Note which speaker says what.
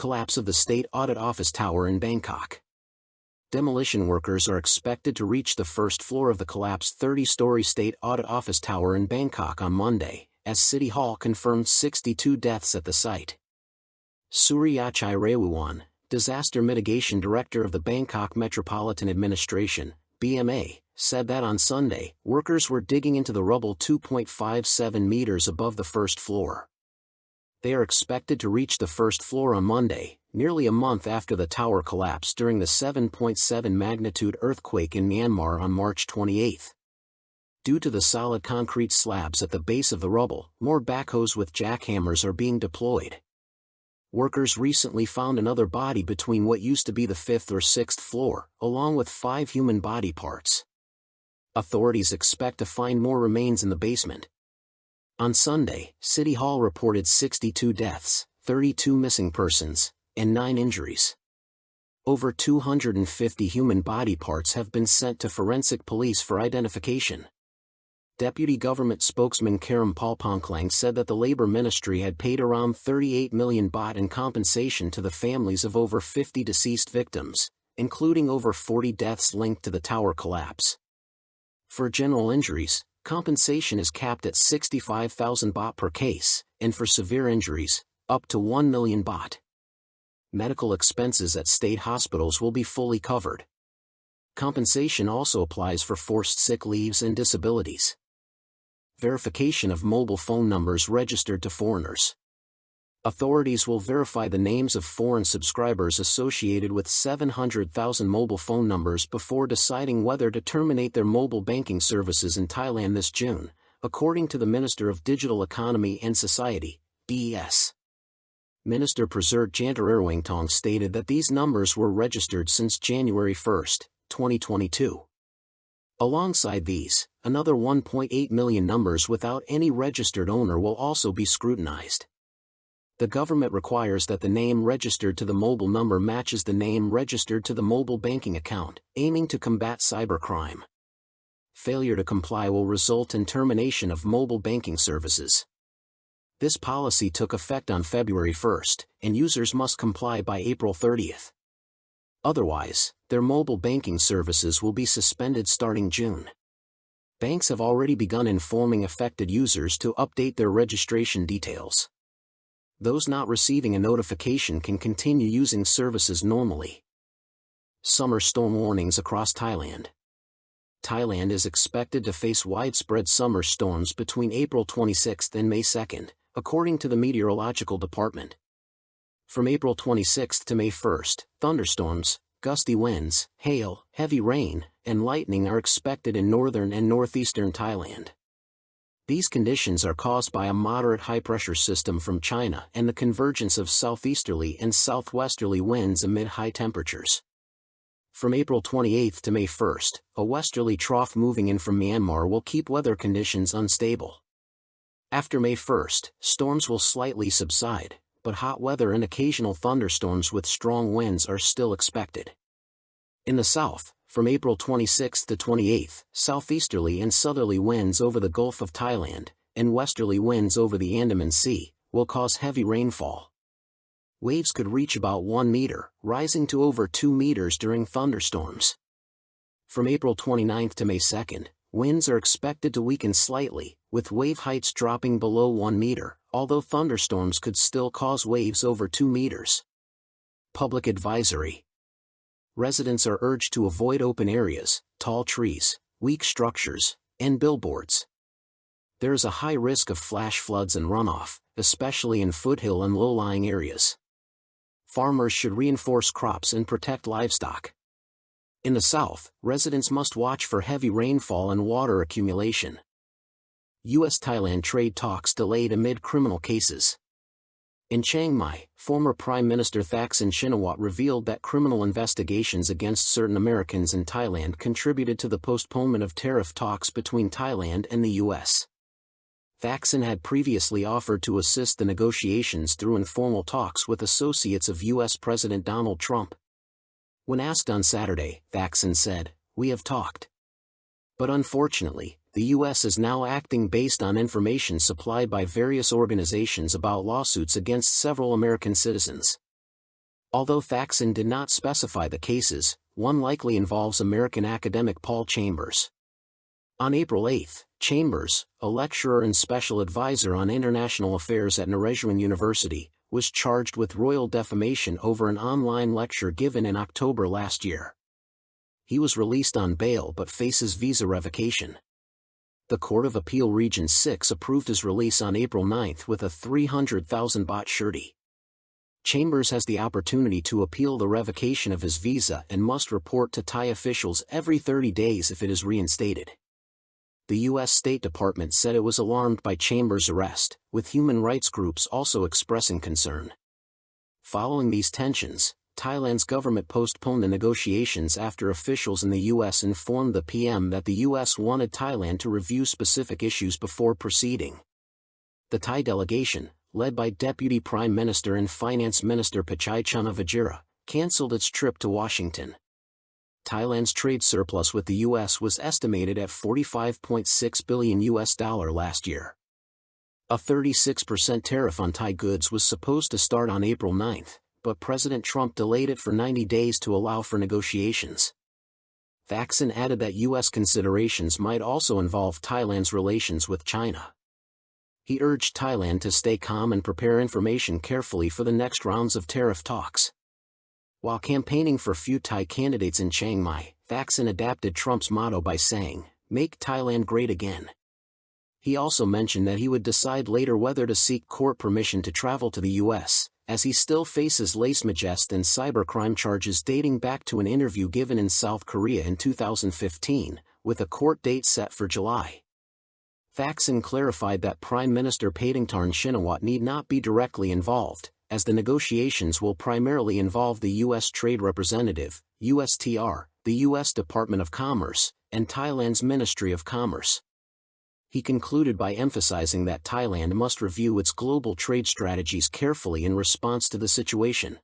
Speaker 1: collapse of the State Audit Office Tower in Bangkok. Demolition workers are expected to reach the first floor of the collapsed 30-story State Audit Office Tower in Bangkok on Monday, as City Hall confirmed 62 deaths at the site. Suryachai Rewuwan, Disaster Mitigation Director of the Bangkok Metropolitan Administration, BMA, said that on Sunday, workers were digging into the rubble 2.57 meters above the first floor. They are expected to reach the first floor on Monday, nearly a month after the tower collapsed during the 7.7 magnitude earthquake in Myanmar on March 28. Due to the solid concrete slabs at the base of the rubble, more backhoes with jackhammers are being deployed. Workers recently found another body between what used to be the 5th or 6th floor, along with 5 human body parts. Authorities expect to find more remains in the basement. On Sunday, City Hall reported 62 deaths, 32 missing persons, and 9 injuries. Over 250 human body parts have been sent to forensic police for identification. Deputy Government spokesman Karam Palpongklang said that the Labor Ministry had paid around 38 million baht in compensation to the families of over 50 deceased victims, including over 40 deaths linked to the tower collapse. For general injuries, compensation is capped at 65,000 baht per case, and for severe injuries, up to 1 million baht. Medical expenses at state hospitals will be fully covered. Compensation also applies for forced sick leaves and disabilities. Verification of mobile phone numbers registered to foreigners. Authorities will verify the names of foreign subscribers associated with 700,000 mobile phone numbers before deciding whether to terminate their mobile banking services in Thailand this June, according to the Minister of Digital Economy and Society, DES. Minister Prasert Jantarerwangtong stated that these numbers were registered since January 1, 2022. Alongside these, another 1.8 million numbers without any registered owner will also be scrutinized. The government requires that the name registered to the mobile number matches the name registered to the mobile banking account, aiming to combat cybercrime. Failure to comply will result in termination of mobile banking services. This policy took effect on February 1, and users must comply by April 30. Otherwise, their mobile banking services will be suspended starting June. Banks have already begun informing affected users to update their registration details. Those not receiving a notification can continue using services normally. Summer storm warnings across Thailand. Thailand is expected to face widespread summer storms between April 26 and May 2, according to the Meteorological Department. From April 26 to May 1, thunderstorms, gusty winds, hail, heavy rain, and lightning are expected in northern and northeastern Thailand. These conditions are caused by a moderate high-pressure system from China and the convergence of southeasterly and southwesterly winds amid high temperatures. From April 28 to May 1, a westerly trough moving in from Myanmar will keep weather conditions unstable. After May 1, storms will slightly subside, but hot weather and occasional thunderstorms with strong winds are still expected. In the south, from April 26 to 28, southeasterly and southerly winds over the Gulf of Thailand, and westerly winds over the Andaman Sea, will cause heavy rainfall. Waves could reach about 1 meter, rising to over 2 meters during thunderstorms. From April 29 to May 2, winds are expected to weaken slightly, with wave heights dropping below 1 meter, although thunderstorms could still cause waves over 2 meters. Public advisory. Residents are urged to avoid open areas, tall trees, weak structures, and billboards. There is a high risk of flash floods and runoff, especially in foothill and low-lying areas. Farmers should reinforce crops and protect livestock. In the south, residents must watch for heavy rainfall and water accumulation. U.S.-Thailand trade talks delayed amid criminal cases. In Chiang Mai, former Prime Minister Thaksin Shinawatra revealed that criminal investigations against certain Americans in Thailand contributed to the postponement of tariff talks between Thailand and the U.S. Thaksin had previously offered to assist the negotiations through informal talks with associates of U.S. President Donald Trump. When asked on Saturday, Thaksin said, "We have talked. But unfortunately, the U.S. is now acting based on information supplied by various organizations about lawsuits against several American citizens. Although Thaksin did not specify the cases, one likely involves American academic Paul Chambers. On April 8, Chambers, a lecturer and special advisor on international affairs at Naresuan University, was charged with royal defamation over an online lecture given in October last year. He was released on bail but faces visa revocation. The Court of Appeal Region 6 approved his release on April 9 with a 300,000 baht surety. Chambers has the opportunity to appeal the revocation of his visa and must report to Thai officials every 30 days if it is reinstated. The U.S. State Department said it was alarmed by Chambers' arrest, with human rights groups also expressing concern. Following these tensions, Thailand's government postponed the negotiations after officials in the U.S. informed the PM that the U.S. wanted Thailand to review specific issues before proceeding. The Thai delegation, led by Deputy Prime Minister and Finance Minister Pachai Chunawajira, cancelled its trip to Washington. Thailand's trade surplus with the U.S. was estimated at $45.6 billion last year. A 36% tariff on Thai goods was supposed to start on April 9, but President Trump delayed it for 90 days to allow for negotiations. Thaksin added that U.S. considerations might also involve Thailand's relations with China. He urged Thailand to stay calm and prepare information carefully for the next rounds of tariff talks. While campaigning for few Thai candidates in Chiang Mai, Thaksin adapted Trump's motto by saying, "Make Thailand great again." He also mentioned that he would decide later whether to seek court permission to travel to the U.S., as he still faces lèse-majesté and cybercrime charges dating back to an interview given in South Korea in 2015, with a court date set for July. Thaksin clarified that Prime Minister Paetongtarn Shinawatra need not be directly involved, as the negotiations will primarily involve the U.S. Trade Representative, USTR, the U.S. Department of Commerce, and Thailand's Ministry of Commerce. He concluded by emphasizing that Thailand must review its global trade strategies carefully in response to the situation.